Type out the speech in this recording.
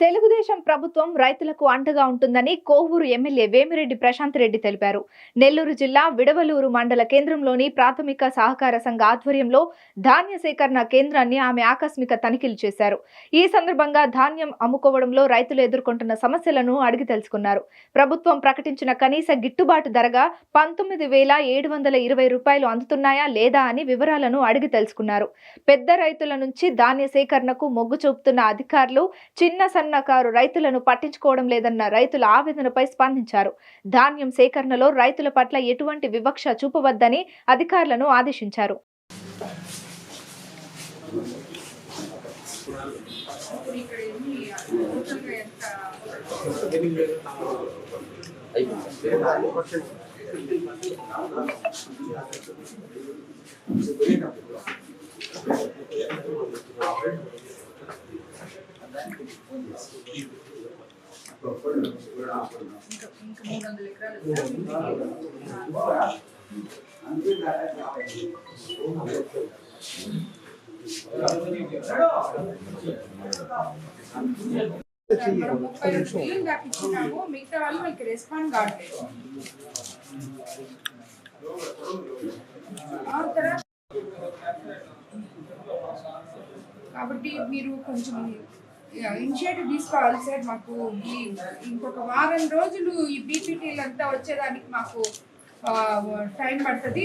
తెలుగుదేశం ప్రభుత్వం రైతులకు అండగా ఉంటుందని కోవూరు ఎమ్మెల్యే వేమిరెడ్డి ప్రశాంత్ రెడ్డి తెలిపారు. నెల్లూరు జిల్లా విడవలూరు మండల కేంద్రంలోని ప్రాథమిక సహకార సంఘ ఆధ్వర్యంలో ధాన్య సేకరణ కేంద్రాన్ని ఆమె ఆకస్మిక తనిఖీలు చేశారు. ఈ సందర్భంగా ధాన్యం అమ్ముకోవడంలో రైతులు ఎదుర్కొంటున్న సమస్యలను అడిగి తెలుసుకున్నారు. ప్రభుత్వం ప్రకటించిన కనీస గిట్టుబాటు ధరగా 19,720 రూపాయలు అందుతున్నాయా లేదా అని వివరాలను అడిగి తెలుసుకున్నారు. పెద్ద రైతుల నుంచి ధాన్య సేకరణకు మొగ్గు చూపుతున్న అధికారులు చిన్న సన్నకారు రైతులను పట్టించుకోవడం లేదన్న రైతుల ఆవేదనపై స్పందించారు. ధాన్యం సేకరణలో రైతుల పట్ల ఎటువంటి వివక్ష చూపవద్దని అధికారులను ఆదేశించారు. మిగతా వాళ్ళు మీకు రెస్పాండ్ కావట్లేదు. కాబట్టి మీరు కొంచెం ఇనిషియేటివ్ తీసుకోవాలి సార్. మాకు ఇంకొక వారం రోజులు ఈ బీపీటీలు అంతా వచ్చేదానికి మాకు టైం పడుతుంది.